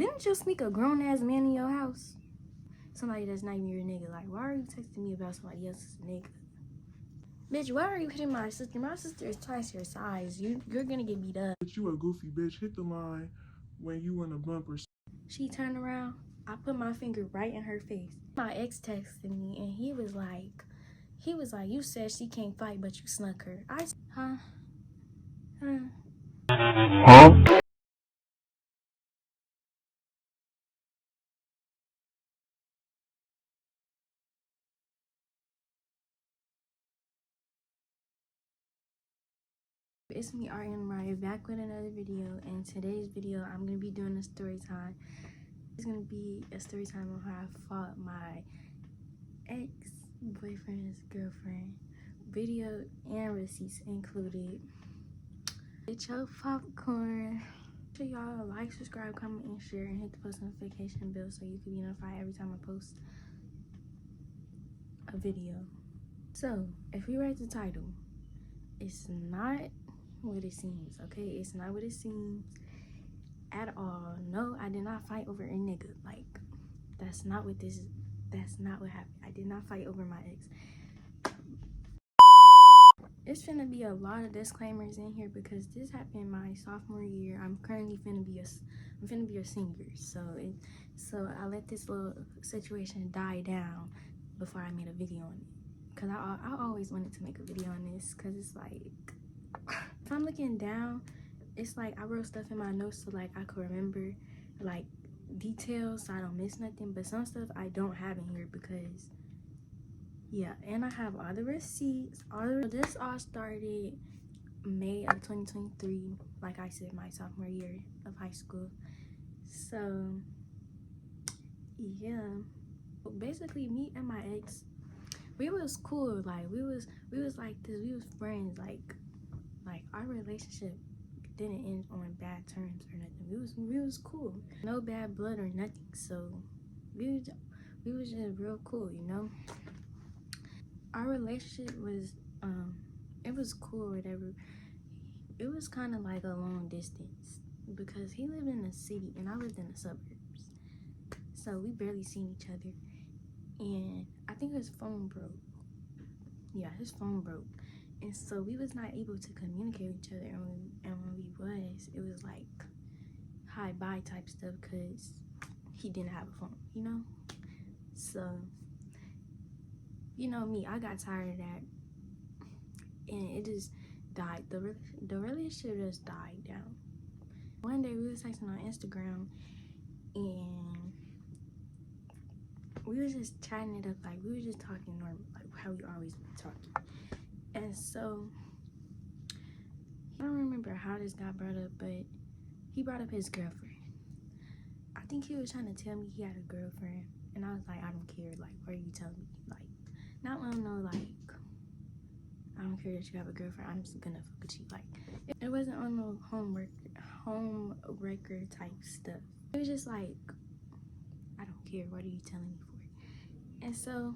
Didn't you sneak a grown-ass man in your house? Somebody that's not even your nigga. Like, why are you texting me about somebody else's nigga? Bitch, why are you hitting my sister? My sister is twice your size. You're gonna get beat up. But you a goofy bitch. Hit the line when you in a bumper. She turned around. I put my finger right in her face. My ex texted me and he was like, you said she can't fight, but you snuck her. Huh? It's me, 𝐼𝐧𝐬𝐭𝐚, back with another video. And today's video, I'm gonna be doing a story time. It's gonna be a story time on how I fought my ex-boyfriend's girlfriend. Video and receipts included. Get your popcorn. Make sure y'all like, subscribe, comment, and share, and hit the post notification bell so you can be notified every time I post a video. So, if you read the title, it's not what it seems, okay? It's not what it seems at all. No, I did not fight over a nigga. Like, that's not what happened. I did not fight over my ex. It's finna be a lot of disclaimers in here because this happened my sophomore year. I'm currently finna be a senior. So I let this little situation die down before I made a video on it. Cause I always wanted to make a video on this, cause it's like, if I'm looking down, it's like I wrote stuff in my notes so like I could remember like details so I don't miss nothing, but some stuff I don't have in here because yeah. And I have all the receipts. This all started May of 2023, like I said, my sophomore year of high school. So yeah, basically me and my ex, we was cool. Like we was like this. We was friends. Like our relationship didn't end on bad terms or nothing. We was cool. No bad blood or nothing. So we was just real cool, you know. Our relationship was it was cool or whatever. It was kind of like a long distance because he lived in the city and I lived in the suburbs. So we barely seen each other. And I think his phone broke. Yeah, his phone broke. And so we was not able to communicate with each other. And when we was, it was like hi bye type stuff because he didn't have a phone, you know? So, you know me, I got tired of that. And it just died. The relationship just died down. One day we was texting on Instagram and we was just chatting it up, like we were just talking normal, like how we always been talking. And so I don't remember how this got brought up, but he brought up his girlfriend. I think he was trying to tell me he had a girlfriend, and I was like, I don't care. Like, why are you telling me? Like, not let him know, like, I don't care that you have a girlfriend. I'm just gonna fuck with you. Like, it wasn't on no home record type stuff. It was just like, I don't care. What are you telling me for? And so,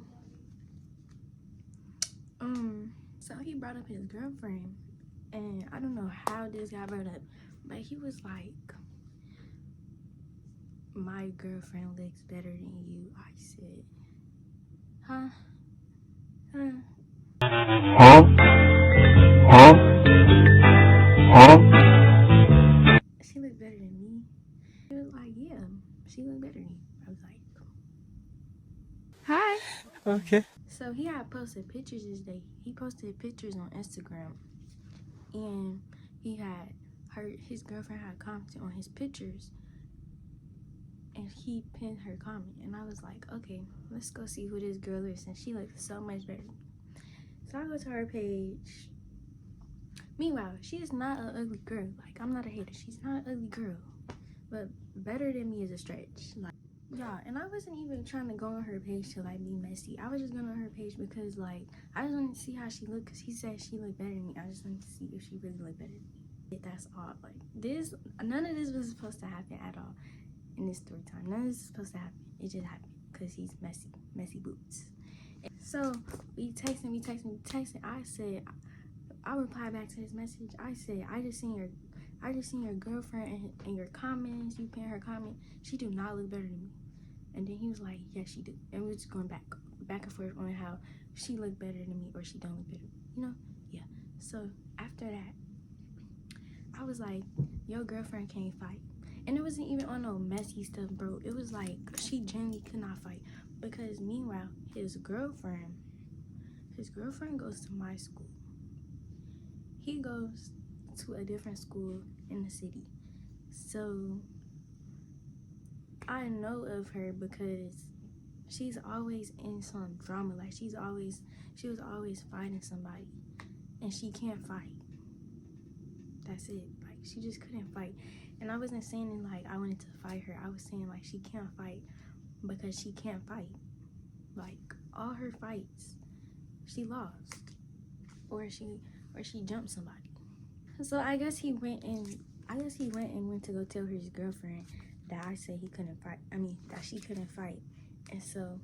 so he brought up his girlfriend, and I don't know how this got brought up, but he was like, my girlfriend looks better than you. I said, huh? She looked better than me. He was like, yeah, she looked better than you. I was like, hi. Okay. So he had posted pictures this day. He posted pictures on Instagram, and he had his girlfriend had commented on his pictures, and he pinned her comment. And I was like, okay, let's go see who this girl is, and she looks so much better. So I go to her page. Meanwhile, she is not an ugly girl. Like, I'm not a hater. She's not an ugly girl, but better than me is a stretch. Like, yeah, and I wasn't even trying to go on her page to like be messy. I was just going on her page because like I just wanted to see how she looked, because he said she looked better than me. I just wanted to see if she really looked better than me. That's all. Like, none of this was supposed to happen at all in this story time. None of this is supposed to happen. It just happened because he's messy boots. So we texting. I replied back to his message. I said, I just seen I just seen your girlfriend and your comments, you pin her comment. She do not look better than me. And then he was like, yes, she do. And we were just going back and forth on how she looked better than me or she don't look better. You know? Yeah. So after that, I was like, your girlfriend can't fight. And it wasn't even on no messy stuff, bro. It was like, she genuinely could not fight. Because meanwhile, his girlfriend goes to my school. He goes to a different school in the city. So I know of her because she's always in some drama. Like she was always fighting somebody, and she can't fight. That's it. Like she just couldn't fight. And I wasn't saying it like I wanted to fight her. I was saying like she can't fight because she can't fight. Like all her fights, she lost, or she jumped somebody. So I guess he went and went to go tell his girlfriend that I said he couldn't fight. I mean, that she couldn't fight. And so,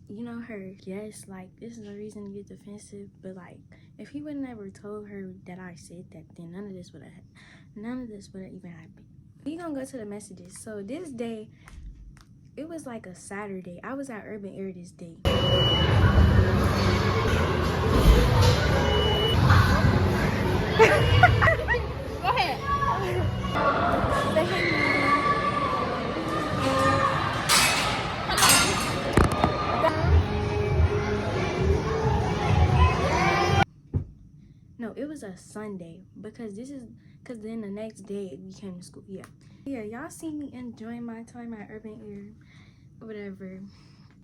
you know her, yes, like, this is a reason to get defensive. But, like, if he would never told her that I said that, then none of this would have even happened. We gonna go to the messages. So, this day, it was like a Saturday. I was at Urban Air this day. Go ahead. No, it was a Sunday because then the next day we came to school. Yeah, y'all see me enjoying my time at Urban Air, whatever.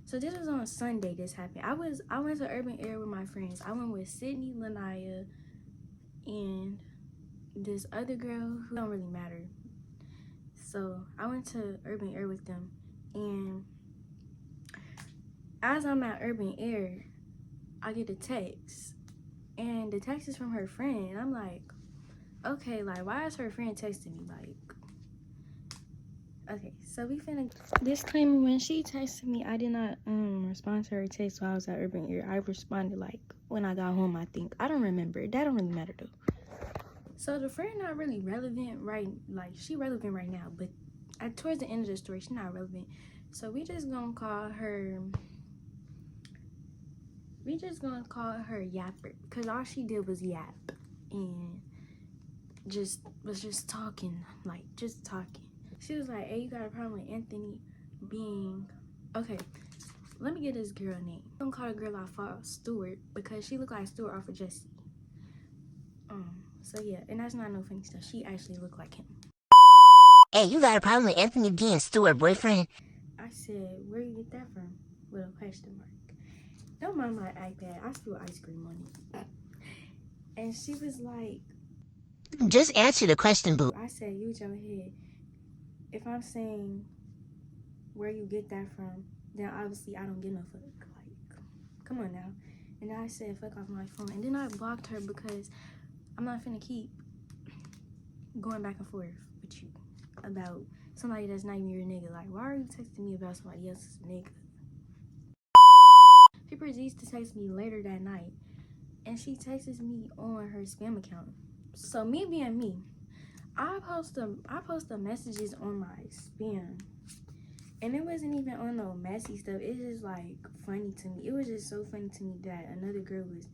So this was on a Sunday. This happened. I went to Urban Air with my friends. I went with Sydney, Lanaya, and this other girl who don't really matter. So I went to Urban Air with them, and as I'm at Urban Air, I get a text, and the text is from her friend. And I'm like, okay, like why is her friend texting me? Like, okay, so we finna disclaimer, when she texted me, I did not respond to her text while I was at Urban Air. I responded like when I got home, I think. I don't remember. That don't really matter though. So the friend not really relevant, right? Like she relevant right now, but towards the end of the story, she's not relevant. So we just gonna call her Yapper, because all she did was yap and was just talking, like just talking. She was like, hey, you got a problem with Anthony being okay? Let me get this girl name. I'm gonna call the girl I fought Stuart because she looked like Stuart off of Jesse. So yeah, and that's not no funny stuff. She actually looked like him. Hey, you got a problem with Anthony being Stuart boyfriend? I said, where you get that from? With a question mark. Don't mind my iPad. I spilled ice cream on it. And she was like, just answer the question, boo. I said, use your head. If I'm saying where you get that from, then obviously I don't get no fuck. Like, come on now. And then I said, fuck off my phone. And then I blocked her because I'm not finna keep going back and forth with you about somebody that's not even your nigga. Like, why are you texting me about somebody else's nigga? She proceeds to text me later that night, and she texts me on her spam account. So me being me, I post the messages on my spam, and it wasn't even on no messy stuff. It's just like funny to me. It was just so funny to me that another girl was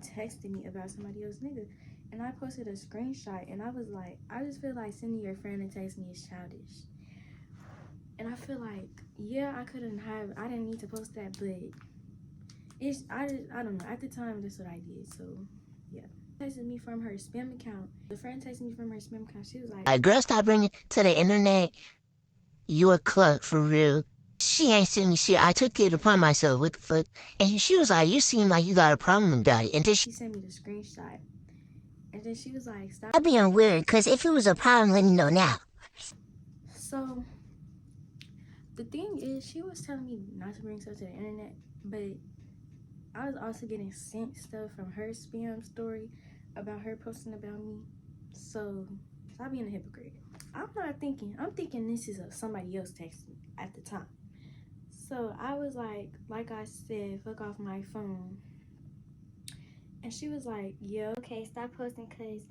texting me about somebody else's nigga. And I posted a screenshot, and I was like, I just feel like sending your friend a text me is childish. And I feel like, yeah, I didn't need to post that, but I don't know. At the time, that's what I did, so yeah. Texted me from her spam account. The friend texted me from her spam account. She was like, girl, stop bringing it to the internet. You a clerk for real. She ain't seen me shit. I took it upon myself. What the fuck? And she was like, you seem like you got a problem with that. And then she sent me the screenshot. And then she was like, stop I'm being weird, because if it was a problem, let me know now. So, the thing is, she was telling me not to bring stuff to the internet, but I was also getting sent stuff from her spam story about her posting about me. So, stop being a hypocrite. I'm thinking this is somebody else texting me at the time. So, I was like I said, fuck off my phone. And she was like, yeah, okay, stop posting because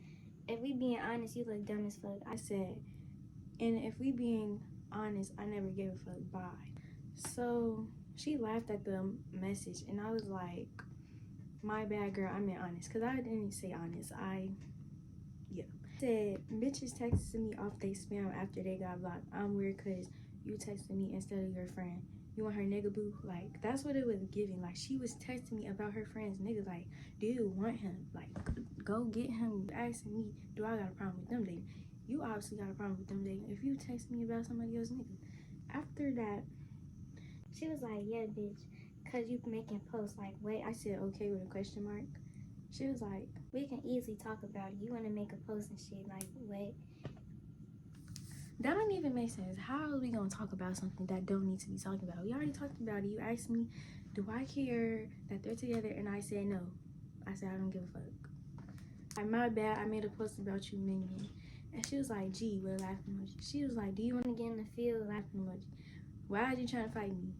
if we being honest, you look dumb as fuck. I said, and if we being honest, I never gave a fuck. Bye. So she laughed at the message, and I was like, my bad, girl, I meant honest, because I didn't say honest. Yeah. Said, bitches texted me off they spam after they got blocked. I'm weird because you texted me instead of your friend. You want her nigga boo? Like, that's what it was giving. Like, she was texting me about her friend's nigga. Like, do you want him? Like, go get him. Asking me, do I got a problem with them dating? You obviously got a problem with them dating if you text me about somebody else's nigga. After that, she was like, yeah, bitch, because you making posts. Like, wait, I said okay with a question mark. She was like, we can easily talk about it. You want to make a post and shit. Like, what? That don't even make sense. How are we going to talk about something that don't need to be talked about? We already talked about it. You asked me, do I care that they're together? And I said no. I said I don't give a fuck. Like, my bad, I made a post about you mingling. And she was like, gee, with a laughing emoji. She was like, do you want to get in the field? Laughing emoji. Why are you trying to fight me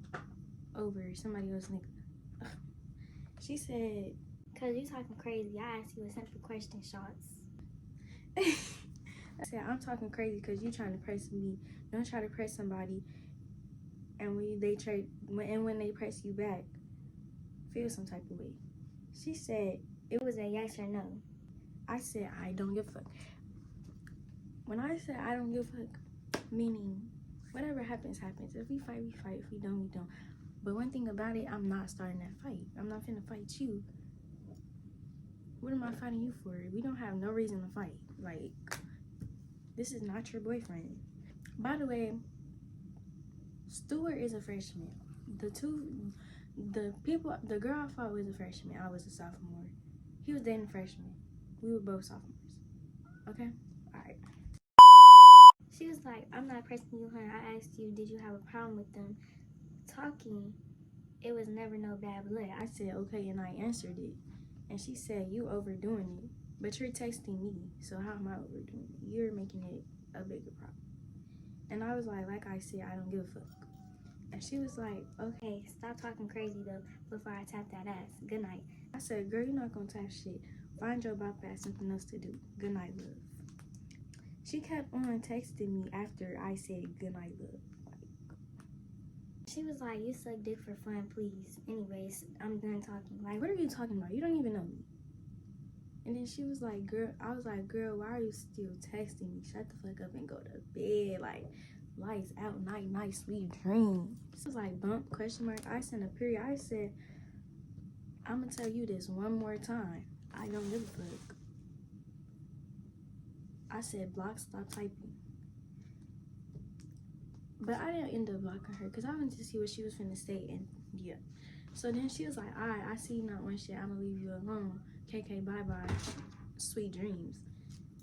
over somebody else's nigga? She said, because you talking crazy. I asked you a simple question, shots. I said, I'm talking crazy because you trying to press me. Don't try to press somebody, and when they press you back, feel some type of way. She said, it was a yes or no. I said, I don't give a fuck. When I said I don't give a fuck, meaning whatever happens, happens. If we fight, we fight. If we don't, we don't. But one thing about it, I'm not starting that fight. I'm not finna fight you. What am I fighting you for? We don't have no reason to fight. Like, this is not your boyfriend. By the way, Stuart is a freshman. The girl I fought was a freshman. I was a sophomore. He was dating a freshman. We were both sophomores. Okay? Alright. She was like, I'm not pressing you, honey. I asked you, did you have a problem with them talking? It was never no bad blood. I said, okay, and I answered it. And she said, you overdoing it. But you're texting me, so how am I overdoing it? You're making it a bigger problem. And I was like I said, I don't give a fuck. And she was like, okay, stop talking crazy though before I tap that ass. Good night. I said, girl, you're not gonna tap shit. Find your bop ass something else to do. Good night, love. She kept on texting me after I said good night, love. She was like, you suck dick for fun, please. Anyways, I'm done talking. Like, what are you talking about? You don't even know me. And then she was like, girl, I was like, girl, why are you still texting me? Shut the fuck up and go to bed. Like, lights out, night, night, sweet dreams. She was like, bump, question mark. I sent a period. I said, I'm gonna tell you this one more time. I don't give a fuck. I said, block, stop typing. But I didn't end up blocking her because I wanted to see what she was finna say, and yeah. So then she was like, alright, I see you not one shit. I'm gonna leave you alone. KK, bye-bye. Sweet dreams.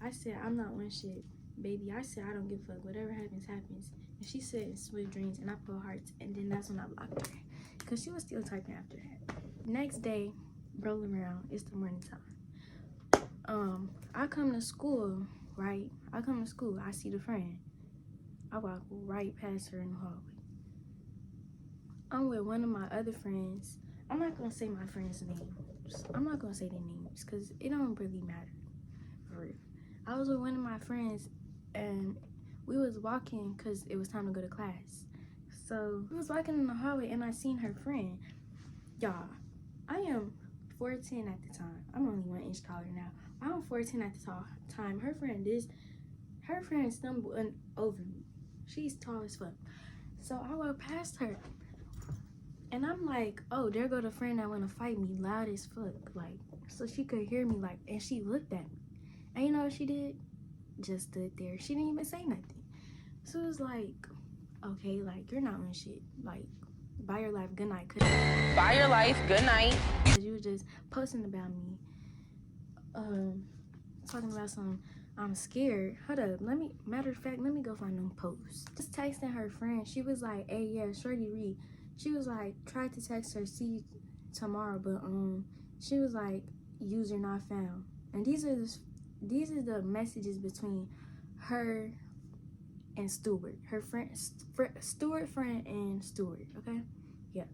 I said, I'm not one shit, baby. I said, I don't give a fuck. Whatever happens, happens. And she said, sweet dreams, and I put hearts, and then that's when I blocked her because she was still typing after that. Next day, roll around. It's the morning time. I come to school, right? I come to school. I see the friend. I walk right past her in the hallway. I'm with one of my other friends. I'm not gonna say my friends' names. I'm not gonna say their names because it don't really matter. For real. I was with one of my friends and we was walking because it was time to go to class. So we was walking in the hallway and I seen her friend. Y'all, I am 4'10" at the time. I'm only 1 inch taller now. I'm 4'10" at the time. Her friend stumbled over me. She's tall as fuck. So I walked past her. And I'm like, oh, there go the friend that wanna fight me loud as fuck. Like, so she could hear me, like, and she looked at me. And you know what she did? Just stood there. She didn't even say nothing. So it was like, okay, like, you're not on shit. Like, bye your life, good night. Bye your life, good night. Cause you were just posting about me. Talking about some, I'm scared. Hold up, matter of fact, let me go find them posts. Just texting her friend. She was like, hey, yeah, shorty read. She was like, tried to text her, see you tomorrow, but she was like, user not found. And these are the messages between her and Stuart. Her friend, Stuart friend and Stuart, okay? Yeah.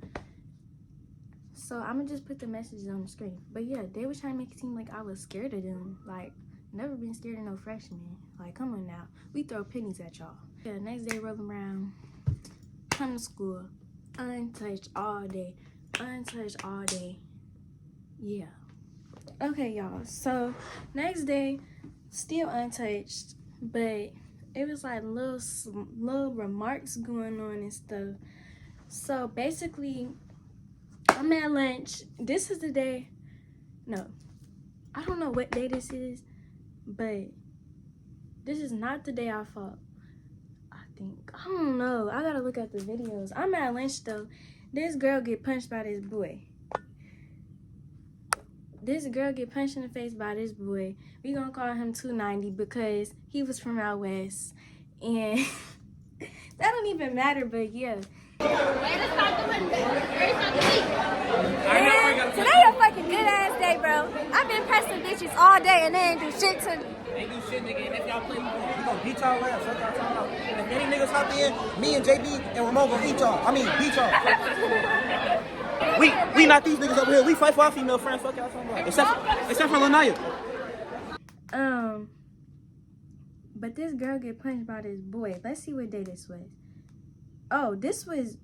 So I'm gonna just put the messages on the screen. But yeah, they were trying to make it seem like I was scared of them. Like, Never been scared of no freshman. Like, come on now. We throw pennies at y'all. Yeah, next day rolling around, come to school, untouched all day. Untouched all day. Yeah. Okay, y'all. So, next day, still untouched, but it was like little remarks going on and stuff. So, basically, I'm at lunch. This is the day. No. I don't know what day this is, but this is not the day I fought. I think. I don't know. I gotta look at the videos. I'm at lunch, though. This girl get punched by this boy. This girl get punched in the face by this boy. We gonna call him 290 because he was from out west. And that don't even matter, but yeah. Man, today a fucking good ass day, bro. I've been pressing bitches all day and they ain't do shit to me. Ain't do shit, nigga, and if y'all play, we gonna beat y'all ass. Fuck y'all talking about. If any niggas hop in, me and JB and Ramon gonna eat y'all. I mean, beat y'all. we not these niggas over here. We fight for our female friends. Fuck y'all talking about. Except for Lanaya. But this girl get punched by this boy. Let's see what day this was. Oh, this was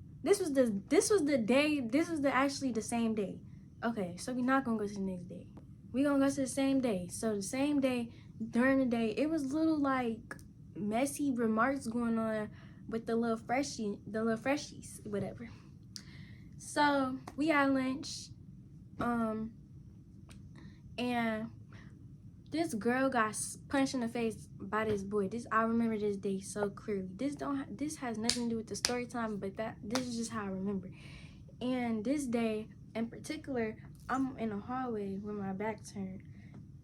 actually the same day. Okay, so we're not gonna go to the next day. We gonna go to the same day. So the same day, during the day, it was little like messy remarks going on with the little freshies, whatever. So we had lunch, and this girl got punched in the face by this boy. I remember this day so clearly. This has nothing to do with the story time, but this is just how I remember. And this day in particular, I'm in a hallway with my back turned,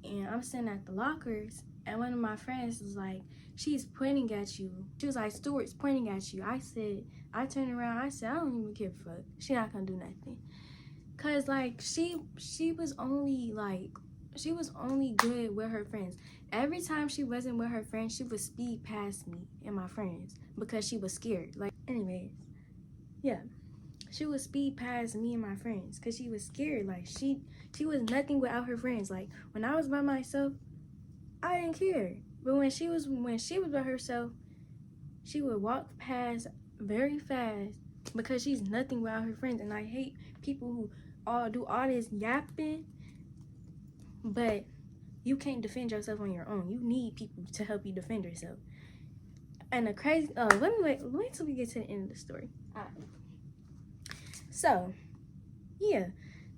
and I'm sitting at the lockers, and one of my friends was like, she's pointing at you. She was like, Stuart's pointing at you. I turned around, I said, I don't even give a fuck. She not gonna do nothing. Cause like she was only good with her friends. Every time she wasn't with her friends, she would speed past me and my friends because she was scared. Like, anyways, yeah. She would speed past me and my friends because she was scared. Like, she was nothing without her friends. Like, when I was by myself, I didn't care. But when she was by herself, she would walk past very fast because she's nothing without her friends. And I hate people who do all this yapping, but you can't defend yourself on your own. You need people to help you defend yourself. And the crazy, wait till we get to the end of the story. All right. So, yeah.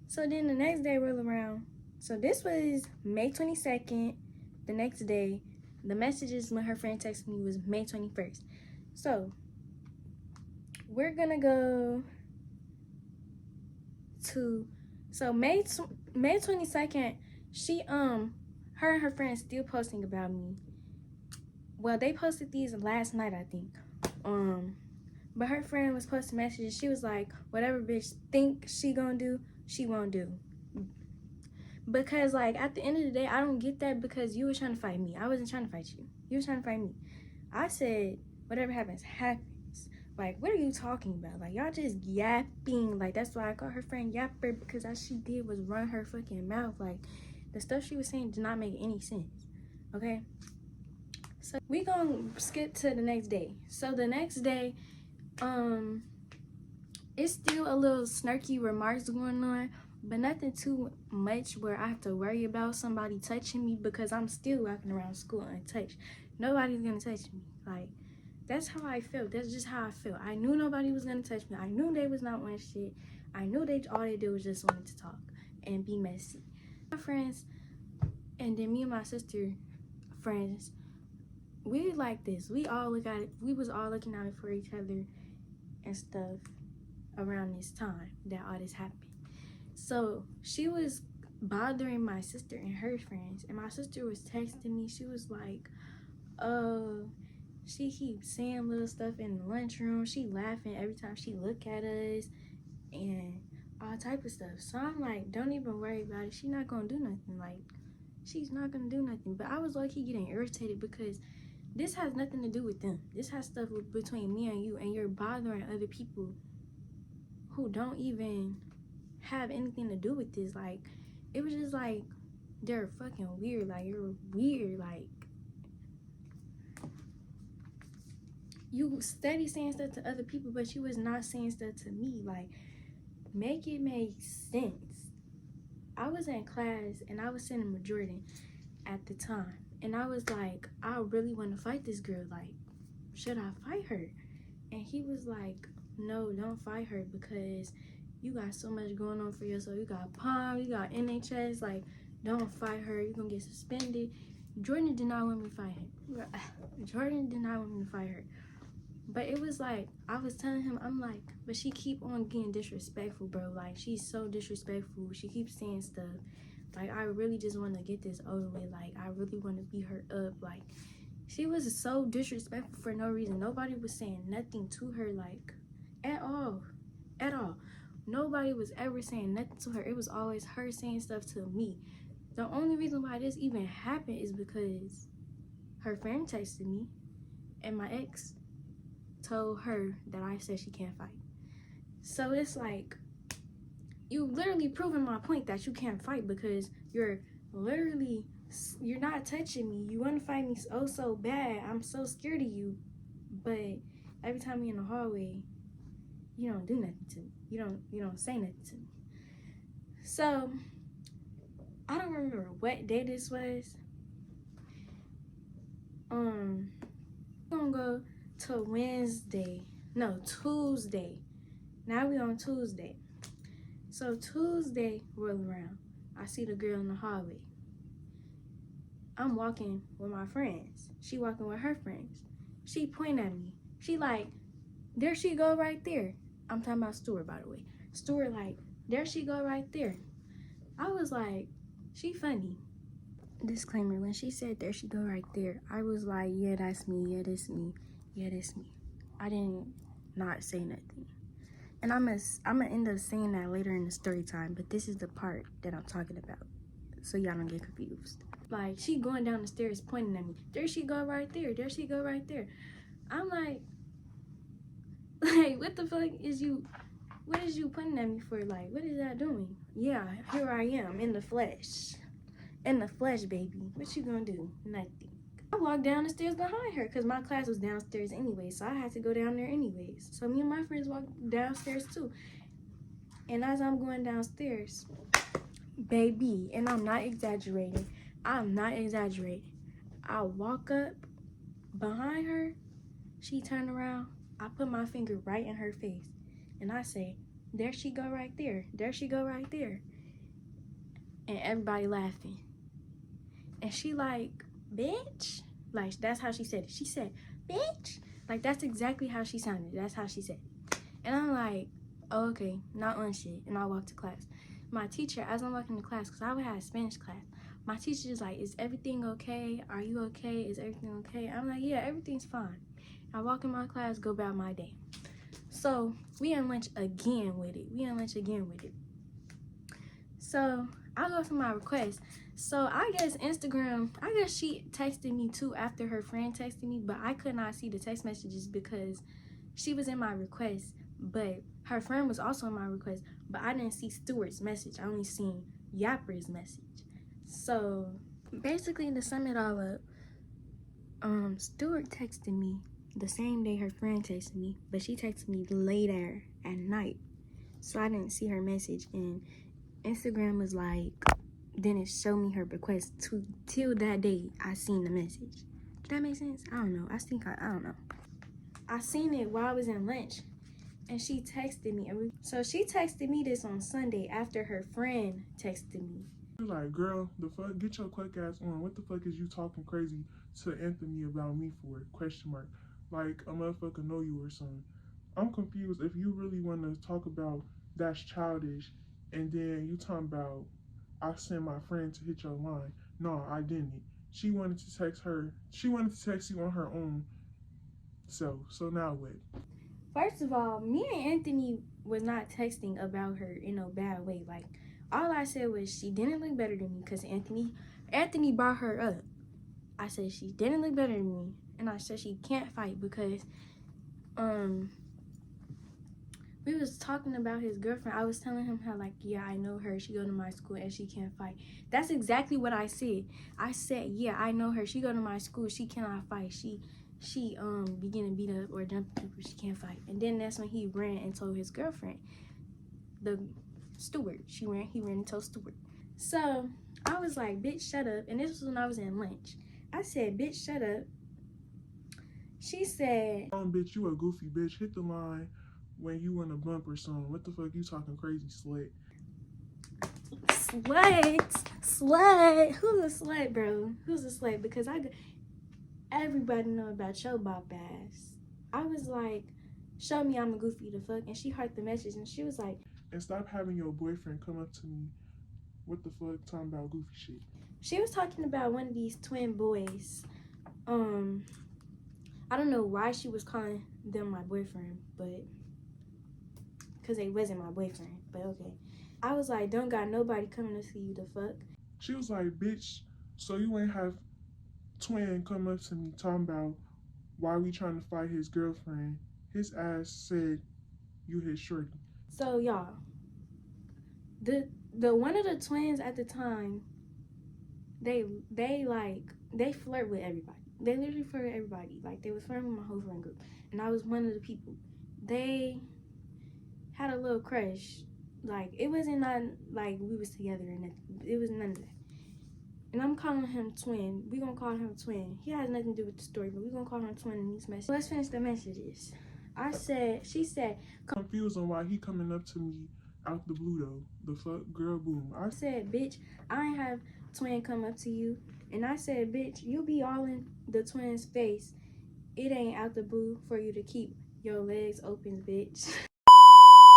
So then the next day roll around. So this was May 22nd. The next day, the messages when her friend texted me was May 21st. So, we're gonna go to, so May 22nd, she, her and her friends still posting about me. Well, they posted these last night, I think. But her friend was posting messages. She was like, whatever bitch think she gonna do, she won't do. Because, like, at the end of the day, I don't get that because you were trying to fight me. I wasn't trying to fight you. You were trying to fight me. I said, whatever happens, happens. Like, what are you talking about? Like, y'all just yapping. Like, that's why I called her friend Yapper, because all she did was run her fucking mouth. Like, the stuff she was saying did not make any sense. Okay? So, we gonna skip to the next day. So, the next day, it's still a little snarky remarks going on, but nothing too much where I have to worry about somebody touching me because I'm still walking around school untouched. Nobody's gonna touch me. Like, that's how I felt. That's just how I felt. I knew nobody was gonna touch me. I knew they was not on shit. I knew all they did was just wanted to talk and be messy. My friends, and then me and my sister friends, we like this. We all look at it. We was all looking out for each other and stuff around this time that all this happened. So she was bothering my sister and her friends, and my sister was texting me. She was like, she keeps saying little stuff in the lunchroom. She laughing every time she look at us and all type of stuff. So I'm like, don't even worry about it. She's not gonna do nothing. Like, she's not gonna do nothing. But I was low-key getting irritated because this has nothing to do with them. This has stuff between me and you, and you're bothering other people who don't even have anything to do with this. Like, it was just like, they're fucking weird. Like, you're weird. Like, you steady saying stuff to other people, but you was not saying stuff to me. Like, make it make sense. I was in class and I was sitting with Jordan at the time, and I was like, I really want to fight this girl. Like, should I fight her? And he was like, no, don't fight her because you got so much going on for yourself. You got POM, you got NHS. Like, don't fight her. You're gonna get suspended. Jordan did not want me to fight her. Jordan did not want me to fight her. But it was like, I was telling him, I'm like, but she keep on getting disrespectful, bro. Like, she's so disrespectful. She keeps saying stuff. Like, I really just want to get this over with. Like, I really want to beat her up. Like, she was so disrespectful for no reason. Nobody was saying nothing to her, like, at all. At all. Nobody was ever saying nothing to her. It was always her saying stuff to me. The only reason why this even happened is because her friend texted me, and my ex told her that I said she can't fight. So it's like, you literally proving my point that you can't fight because you're not touching me. You want to fight me so bad. I'm so scared of you, but every time you're in the hallway, you don't do nothing to me. You don't say nothing to me. So I don't remember what day this was. I'm gonna go to Tuesday. Now we on Tuesday. So Tuesday roll around. I see the girl in the hallway. I'm walking with my friends. She walking with her friends. She point at me. She like, there she go right there. I'm talking about Stuart, by the way. Stuart like, there she go right there. I was like, she funny. Disclaimer, when she said there she go right there, I was like, yeah, that's me. Yeah, that's me. Yeah, that's me. I didn't not say nothing. And I'm gonna end up saying that later in the story time, but this is the part that I'm talking about, so y'all don't get confused. Like, she going down the stairs pointing at me. There she go right there. There she go right there. I'm like, what the fuck is you, what is you pointing at me for? Like, what is that doing? Yeah, here I am in the flesh. In the flesh, baby. What you gonna do? Nothing. I walked down the stairs behind her because my class was downstairs anyway, so I had to go down there anyways. So me and my friends walked downstairs too. And as I'm going downstairs, baby, and I'm not exaggerating, I walk up behind her, she turned around, I put my finger right in her face, and I say, there she go right there, there she go right there. And everybody laughing. And she like, bitch? Like, that's how she said it. She said, bitch? Like, that's exactly how she sounded. That's how she said it. And I'm like, oh, okay, not on shit. And I walk to class. My teacher, as I'm walking to class, because I would have Spanish class, my teacher is like, is everything okay? Are you okay? Is everything okay? I'm like, yeah, everything's fine. I walk in my class, go about my day. So we in lunch again with it. So I go through my request. So I guess she texted me too after her friend texted me, but I could not see the text messages because she was in my request, but her friend was also in my request, but I didn't see Stuart's message. I only seen Yapper's message. So basically, to sum it all up, Stuart texted me the same day her friend texted me, but she texted me later at night, so I didn't see her message. And Instagram was like, didn't show me her request till that day I seen the message. Did that make sense? I don't know. I don't know. I seen it while I was in lunch, and she texted me. So she texted me this on Sunday after her friend texted me. You're like, girl, the fuck, get your quick ass on. What the fuck is you talking crazy to Anthony about me for? Question mark. Like a motherfucker know you or something. I'm confused. If you really want to talk about that's childish, and then you talking about I sent my friend to hit your line. No, I didn't. She wanted to text her. She wanted to text you on her own. So now what? First of all, me and Anthony was not texting about her in a bad way. Like, all I said was she didn't look better than me because Anthony brought her up. I said she didn't look better than me, and I said she can't fight because we was talking about his girlfriend. I was telling him how, like, yeah, I know her. She go to my school and she can't fight. That's exactly what I said. I said, yeah, I know her. She go to my school. She cannot fight. She be getting beat up or jumping people. She can't fight. And then that's when he ran and told his girlfriend, the steward. He ran and told steward. So I was like, bitch, shut up. And this was when I was in lunch. I said, bitch, shut up. She said, bitch, you a goofy bitch. Hit the line when you in a bump or something. What the fuck you talking crazy, slut? Slut. Who's a slut, bro? Who's a slut? Because everybody know about your bop ass. I was like, show me I'm a goofy the fuck. And she heard the message and she was like, and stop having your boyfriend come up to me. What the fuck, talking about goofy shit? She was talking about one of these twin boys. I don't know why she was calling them my boyfriend, but because they wasn't my boyfriend, but okay. I was like, don't got nobody coming to see you, the fuck. She was like, bitch, so you ain't have twin come up to me talking about why we trying to fight his girlfriend. His ass said you his shorty. So y'all, the one of the twins at the time, they flirt with everybody. They literally flirt with everybody. Like, they was flirting with my whole friend group, and I was one of the people. They had a little crush. Like, it wasn't not like we was together or nothing. It was none of that. And I'm calling him twin. We gonna call him twin. He has nothing to do with the story, but we gonna call him twin in these messages. Let's finish the messages. She said, confused on why he coming up to me out the blue though. The fuck, girl, boom. I said, bitch, I ain't have twin come up to you. And I said, bitch, you be all in the twin's face. It ain't out the blue for you to keep your legs open, bitch.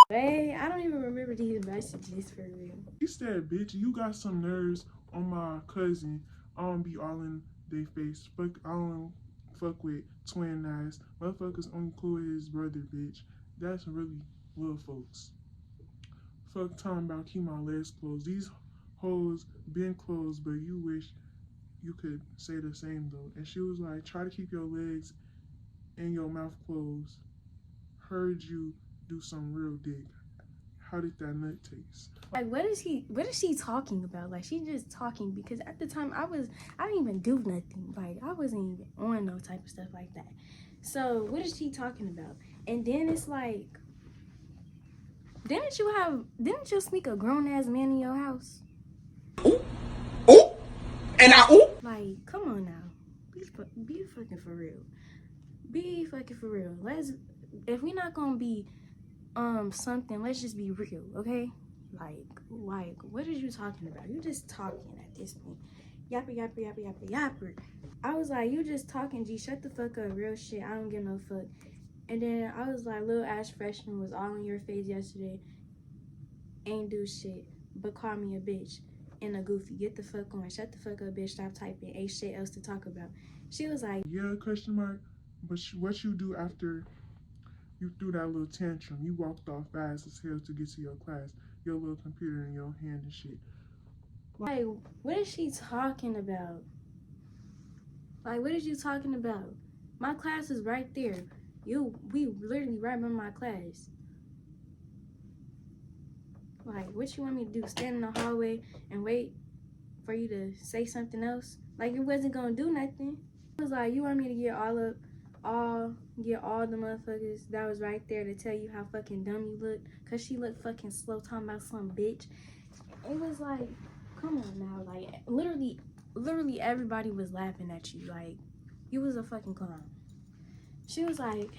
Hey, I don't even remember these messages for real. He said, bitch, you got some nerves on my cousin. I don't be all in they face. Fuck, I don't fuck with twin ass. Motherfuckers only cool with his brother, bitch. That's really little folks. Fuck talking about keep my legs closed. These hoes been closed, but you wish you could say the same though. And she was like, try to keep your legs and your mouth closed. Heard you do some real dick. How did that nut taste? Like, what is she talking about? Like, she just talking because at the time I didn't even do nothing. Like, I wasn't even on no type of stuff like that. So what is she talking about? And then it's like, didn't you sneak a grown ass man in your house? Ooh. And I ooh. Like, come on now. Be fucking for real. Be fucking for real. If we not gonna be something, let's just be real, okay? Like, what are you talking about? You just talking at this point. Yapper. I was like, you just talking, G. Shut the fuck up, real shit. I don't give no fuck. And then I was like, little ass freshman was all in your face yesterday. Ain't do shit, but call me a bitch and a goofy. Get the fuck on. Shut the fuck up, bitch. Stop typing. Ain't shit else to talk about. She was like, yeah, question mark. But what you do after you threw that little tantrum? You walked off fast as hell to get to your class. Your little computer in your hand and shit. Like, what is she talking about? Like, what is you talking about? My class is right there. We literally right by my class. Like, what you want me to do? Stand in the hallway and wait for you to say something else? Like, it wasn't gonna do nothing. I was like, you want me to get all the motherfuckers that was right there to tell you how fucking dumb you look? Cause she looked fucking slow talking about some bitch. It was like, come on now. Like, literally everybody was laughing at you. Like, you was a fucking clown. She was like,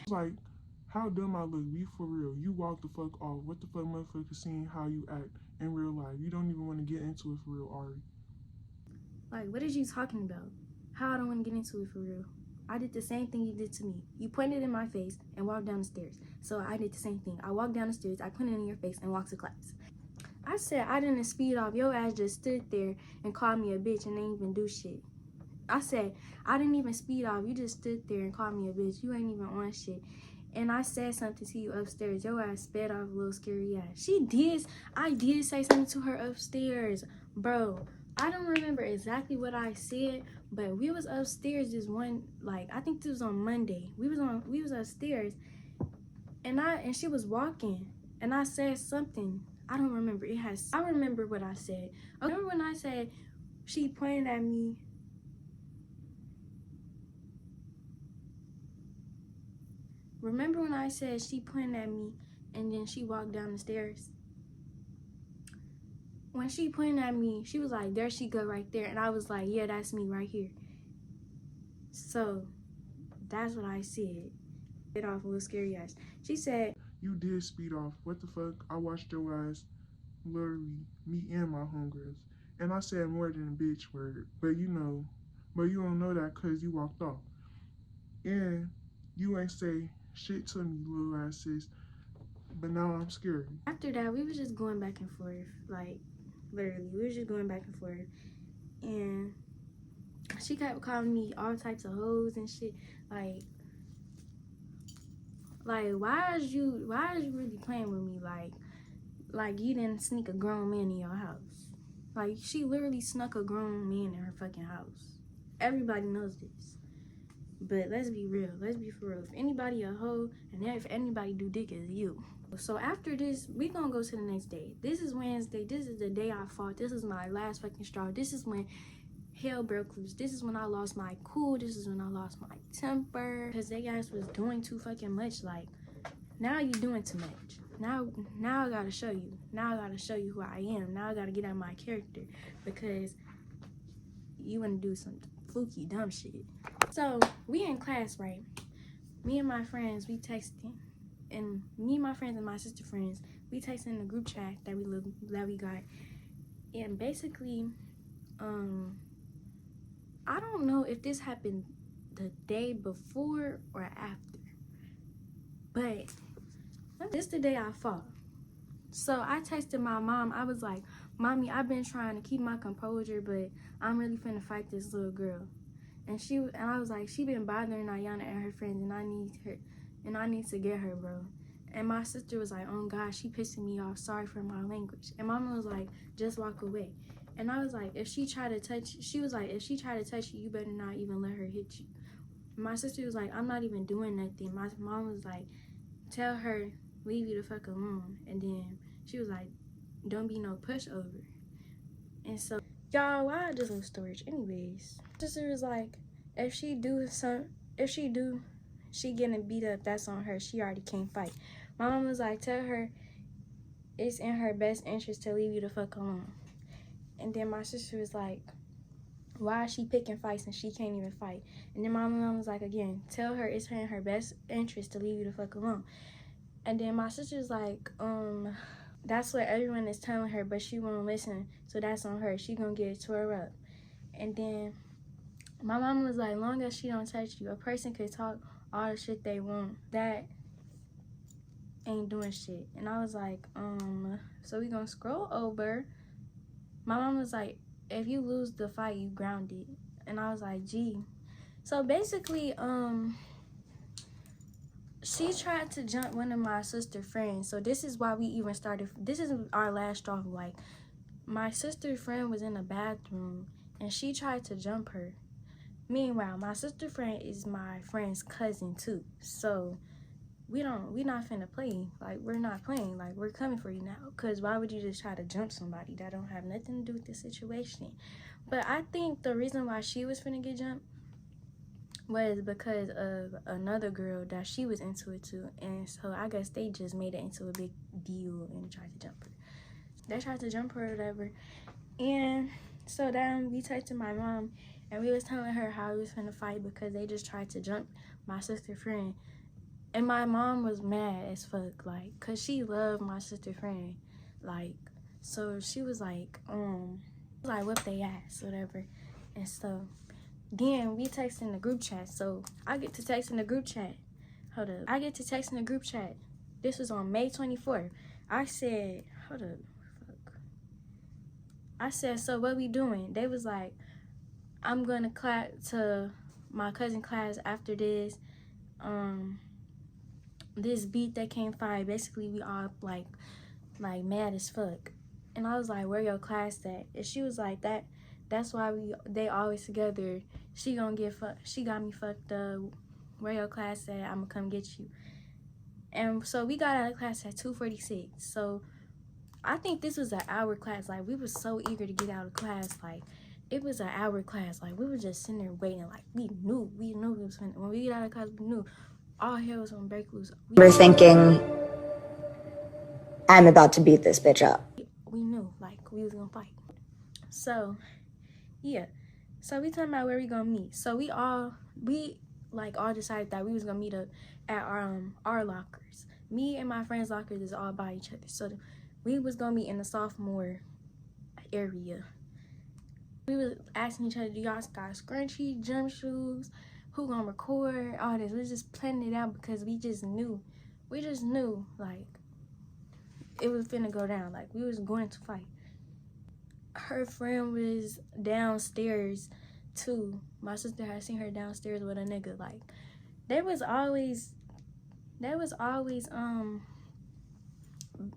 how dumb I look, be for real. You walk the fuck off. What the fuck motherfucker seeing how you act in real life? You don't even want to get into it for real, Ari. Like, what are you talking about? How I don't want to get into it for real? I did the same thing you did to me. You pointed in my face and walked down the stairs. So I did the same thing. I walked down the stairs, I pointed in your face and walked to class. I said I didn't speed off. Your ass just stood there and called me a bitch and ain't even do shit. I said I didn't even speed off. You just stood there and called me a bitch. You ain't even on shit. And I said something to you upstairs. Your ass sped off a little scary ass. I did say something to her upstairs. Bro, I don't remember exactly what I said, but we was upstairs this one, like, I think this was on Monday. We was upstairs and she was walking. and I said something. I don't remember. I remember what I said. I remember when I said she pointed at me. Remember when I said she pointed at me and then she walked down the stairs? When she pointed at me, she was like, there she go right there. And I was like, yeah, that's me right here. So that's what I said. Get off, little scary ass. She said, You did speed off. What the fuck? I watched your ass literally, me and my homegirls. And I said more than a bitch word. But you don't know that because you walked off. And you ain't say shit to me, little ass sis. But now I'm scared. After that, we was just going back and forth. Like, literally, we was just going back and forth. And she kept calling me all types of hoes and shit. Like why is you really playing with me? Like you didn't sneak a grown man in your house. Like, she literally snuck a grown man in her fucking house. Everybody knows this. But let's be real. Let's be for real. If anybody a hoe, and if anybody do dick, it's you. So after this, we gonna go to the next day. This is Wednesday. This is the day I fought. This is my last fucking straw. This is when hell broke loose. This is when I lost my cool. This is when I lost my temper. Because they guys was doing too fucking much. Like, now you doing too much. Now I gotta show you. Now I gotta show you who I am. Now I gotta get out my character. Because you wanna do some fluky dumb shit. So we in class, right? Me and my friends, we texting. And me and my friends and my sister friends, we texting the group chat that we got. And basically, I don't know if this happened the day before or after, but this the day I fought. So I texted my mom. I was like, Mommy, I've been trying to keep my composure, but I'm really finna fight this little girl. And I was like, she been bothering Ayana and her friends, and I need to get her, bro. And my sister was like, oh God, she pissing me off. Sorry for my language. And Mama was like, just walk away. And I was like, if she try to touch you, you better not even let her hit you. My sister was like, I'm not even doing nothing. My mom was like, tell her, leave you the fuck alone. And then she was like, don't be no pushover. And so, y'all, why I just love storage? Anyways, sister was like, if she getting beat up, that's on her. She already can't fight. My mom was like, tell her it's in her best interest to leave you the fuck alone. And then my sister was like, why is she picking fights and she can't even fight? And then my mom was like, again, tell her it's in her best interest to leave you the fuck alone. And then my sister's like, that's what everyone is telling her, but she won't listen, so that's on her. She gonna get tore up. And then my mom was like, long as she don't touch you, a person could talk all the shit they want. That ain't doing shit. And I was like, so we gonna scroll over. My mom was like, if you lose the fight, you grounded. And I was like, gee. So basically, she tried to jump one of my sister friends. So this is why we even started. This is our last straw. Like, my sister friend was in the bathroom and she tried to jump her. Meanwhile, my sister friend is my friend's cousin too. So we not finna play. Like, we're not playing. Like, we're coming for you now. Because why would you just try to jump somebody that don't have nothing to do with the situation? But I think the reason why she was finna get jumped was because of another girl that she was into it too. And so I guess they just made it into a big deal and tried to jump her. They tried to jump her or whatever. And so then we texted my mom and we was telling her how we was finna fight because they just tried to jump my sister friend. And my mom was mad as fuck, like, cause she loved my sister friend. Like, so she was like, whip they ass, whatever. And so then we text in the group chat. So I get to text in the group chat. Hold up. I get to text in the group chat. This was on May 24th. I said, hold up. Fuck. I said, so what we doing? They was like, I'm gonna clap to my cousin class after this. This beat that came fire. Basically, we all like mad as fuck. And I was like, where your class at? And she was like, that's why they always together. She got me fucked up. Where your class at? I'ma come get you. And so we got out of class at 2:46. So I think this was an hour class. Like, we were so eager to get out of class. Like, it was an hour class. Like, we were just sitting there waiting. Like, we knew we was finna, when we get out of class, we knew all hell was gonna break loose. We're thinking, I'm about to beat this bitch up. We knew, like, we was gonna fight. So, yeah. So we talking about where we gonna meet. So we all decided that we was gonna meet up at our lockers. Me and my friends' lockers is all by each other. So we was gonna meet in the sophomore area. We was asking each other, do y'all got scrunchy, gym shoes? Who gonna record? All this. We was just planning it out because we just knew. We just knew, like, it was finna go down. Like, we was going to fight. Her friend was downstairs too. My sister had seen her downstairs with a nigga. Like, there was always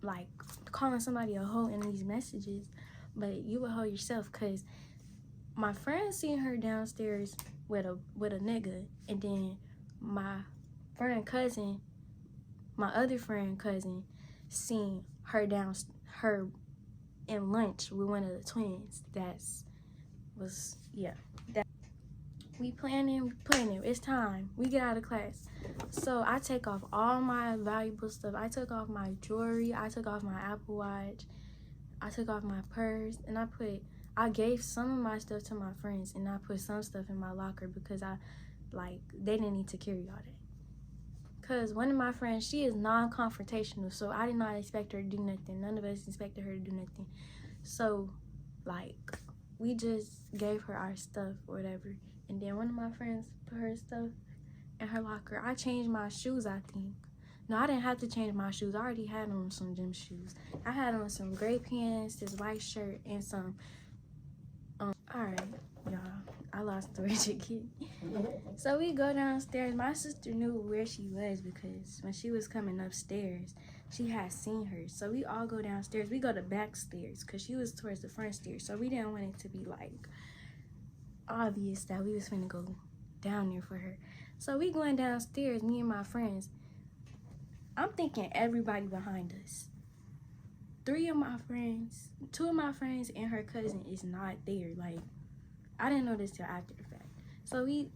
like calling somebody a hoe in these messages, but you a hoe yourself, cause my friend seen her downstairs with a nigga, and then my other friend cousin seen her in lunch with one of the twins. We planning. It's time. We get out of class. So I take off all my valuable stuff. I took off my jewelry. I took off my Apple Watch. I took off my purse, and I gave some of my stuff to my friends, and I put some stuff in my locker because they didn't need to carry all that. Cause one of my friends, she is non-confrontational, so I did not expect her to do nothing. None of us expected her to do nothing. So, like, we just gave her our stuff or whatever. And then one of my friends put her stuff in her locker. I changed my shoes, I think. No, I didn't have to change my shoes. I already had on some gym shoes. I had on some gray pants, this white shirt, and some, alright, y'all. I lost storage again. So we go downstairs. My sister knew where she was because when she was coming upstairs, she had seen her. So we all go downstairs. We go to back stairs because she was towards the front stairs. So we didn't want it to be, like, obvious that we was finna go down there for her. So we going downstairs, me and my friends. I'm thinking everybody behind us. 2 of my friends and her cousin is not there. Like, I didn't know this till after the fact. So we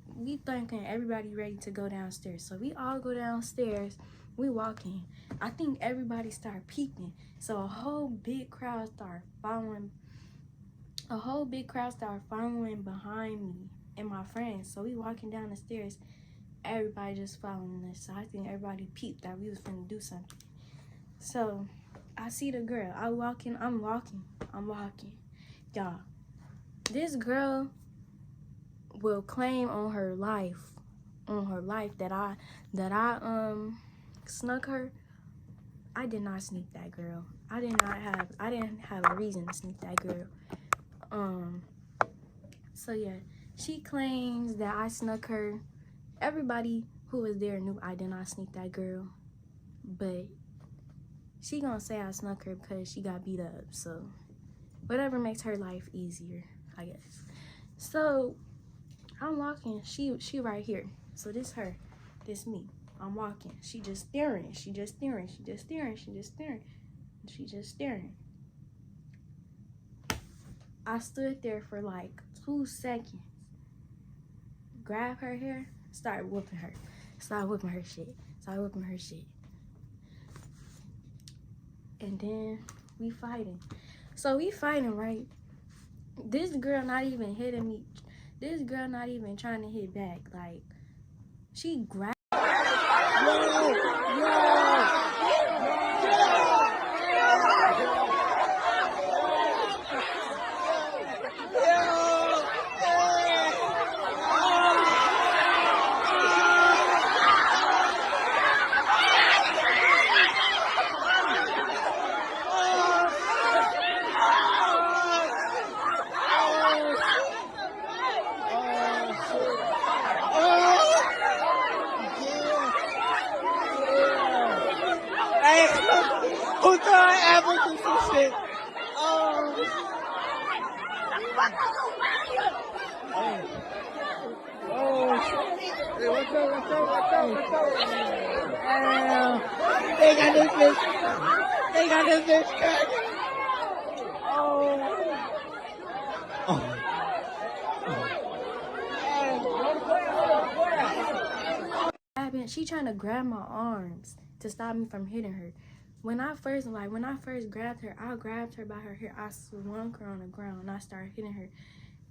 thinking everybody ready to go downstairs. So we all go downstairs. We walking. I think everybody start peeking. So a whole big crowd start following behind me and my friends. So we walking down the stairs. Everybody just following us. So I think everybody peeped that we was finna do something. So I see the girl. I'm walking. Y'all, this girl will claim on her life that I snuck her. I did not sneak that girl. I didn't have a reason to sneak that girl. So yeah, she claims that I snuck her. Everybody who was there knew I did not sneak that girl, but she gonna say I snuck her because she got beat up. So whatever makes her life easier, I guess. So I'm walking. She right here. So this her, this me. I'm walking. She just staring. I stood there for like 2 seconds. Grab her hair. Start whooping her shit. And then we fighting. So we fighting, right? This girl not even hitting me. This girl not even trying to hit back. Like, she grabbed. Who thought I ever do some shit? Hey, what's up? They got this bitch. They got this bitch cracking. She trying to grab my arms to stop me from hitting her. When I first grabbed her, I grabbed her by her hair. I swung her on the ground and I started hitting her.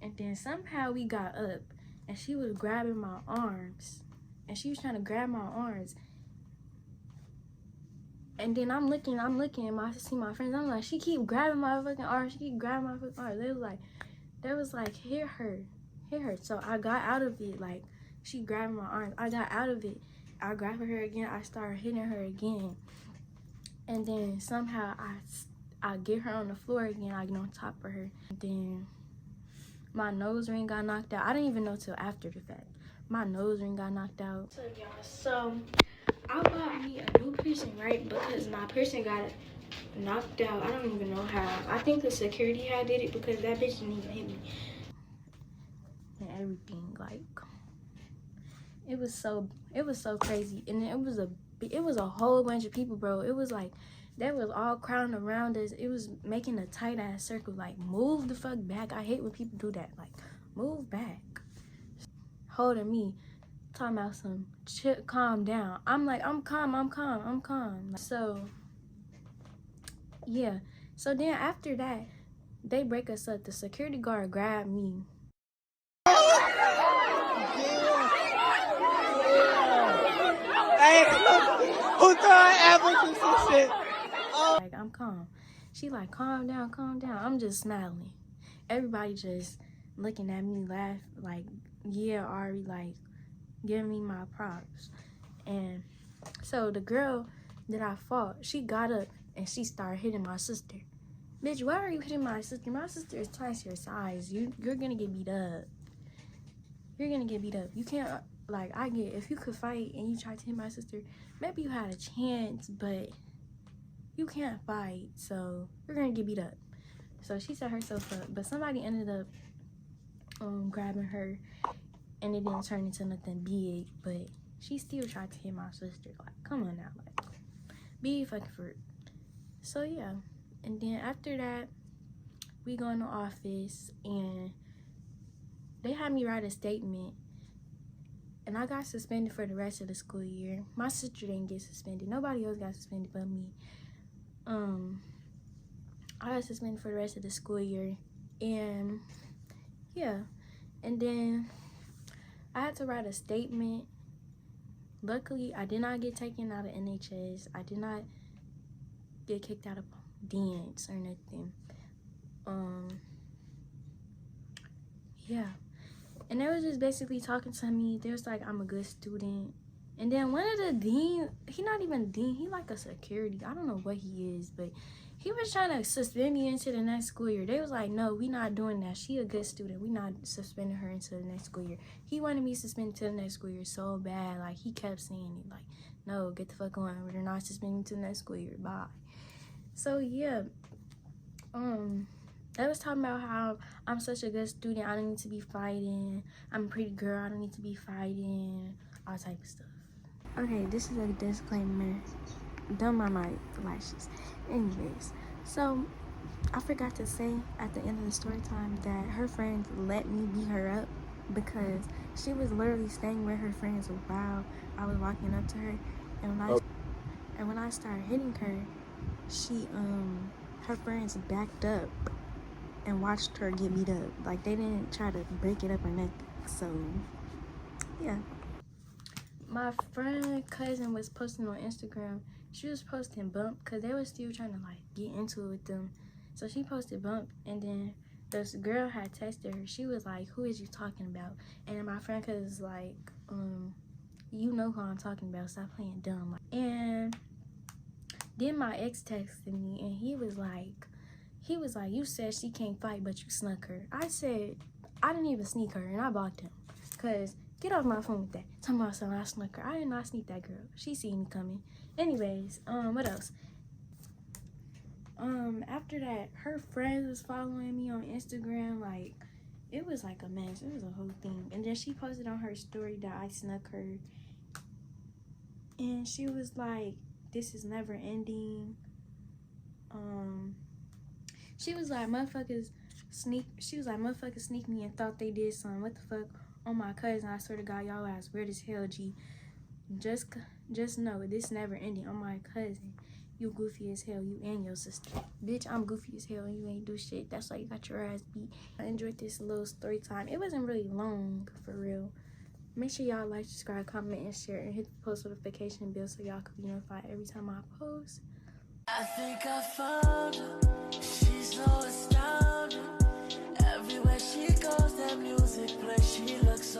And then somehow we got up and she was grabbing my arms. And she was trying to grab my arms. And then I'm looking and I see my friends. I'm like, she keep grabbing my fucking arms. She keep grabbing my fucking arms. They was like, hit her. So I got out of it. Like, she grabbed my arms. I got out of it. I grabbed her again. I started hitting her again. And then somehow I get her on the floor again. I get on top of her. And then my nose ring got knocked out. I didn't even know till after the fact. My nose ring got knocked out. So I bought me a new piercing, right? Because my piercing got knocked out. I don't even know how. I think the security guy did it because that bitch didn't even hit me. And everything, like, it was so crazy. And it was a whole bunch of people, bro. It was like they was all crowding around us. It was making a tight ass circle. Like, move the fuck back. I hate when people do that. Like, move back. Holding me, talking about some shit, calm down. I'm like, I'm calm. So yeah. So then after that, they break us up. The security guard grabbed me. Hey, who throwing apples and some shit? Like, I'm calm. She like, calm down. I'm just smiling. Everybody just looking at me, laugh, like, yeah, Ari, like, give me my props. And so the girl that I fought, she got up and she started hitting my sister. Bitch, why are you hitting my sister? My sister is twice your size. You're gonna get beat up. You can't, like, I get, if you could fight and you tried to hit my sister, maybe you had a chance, but you can't fight, so you're gonna get beat up. So she set herself up, but somebody ended up grabbing her, and it didn't turn into nothing big, but she still tried to hit my sister. Like, come on now, like, be fucking for it. So yeah, and then after that, we go in the office, and they had me write a statement, and I got suspended for the rest of the school year. My sister didn't get suspended. Nobody else got suspended but me. I got suspended for the rest of the school year, and yeah, and then I had to write a statement. Luckily, I did not get taken out of NHS. I did not get kicked out of dance or nothing. Yeah, and they was just basically talking to me. They was like, I'm a good student. And then one of the dean, he not even a dean, he like a security. I don't know what he is, but he was trying to suspend me into the next school year. They was like, no, we not doing that. She a good student. We not suspending her into the next school year. He wanted me suspended to the next school year so bad. Like, he kept saying it. Like, no, get the fuck on. We're not suspending to the next school year. Bye. So, yeah. They was talking about how I'm such a good student. I don't need to be fighting. I'm a pretty girl. I don't need to be fighting. All type of stuff. Okay, this is a disclaimer. Don't mind my lashes. Anyways, so I forgot to say at the end of the story time that her friends let me beat her up because she was literally staying with her friends while I was walking up to her, and when I started hitting her, she her friends backed up and watched her get beat up. Like, they didn't try to break it up or nothing. So yeah. My friend cousin was posting on Instagram. She was posting bump because they were still trying to like get into it with them. So she posted bump, and then this girl had texted her. She was like, who is you talking about? And then my friend cousin was like, you know who I'm talking about, stop playing dumb. And then my ex texted me, and he was like, you said she can't fight, but you snuck her. I said, I didn't even sneak her, and I blocked him. Because get off my phone with that. Talking about something I snuck her. I did not sneak that girl. She seen me coming. Anyways, what else? After that, her friends was following me on Instagram. Like, it was like a mess. It was a whole thing. And then she posted on her story that I snuck her. And she was like, this is never ending. She was like, motherfuckers sneak me and thought they did something. What the fuck? On my cousin, I swear to God, y'all ass weird as hell, G. Just know, this never ending. On my cousin, you goofy as hell, you and your sister. Bitch, I'm goofy as hell and you ain't do shit. That's why you got your ass beat. I enjoyed this little story time. It wasn't really long, for real. Make sure y'all like, subscribe, comment, and share, and hit the post notification bell so y'all can be notified every time I post. I think I found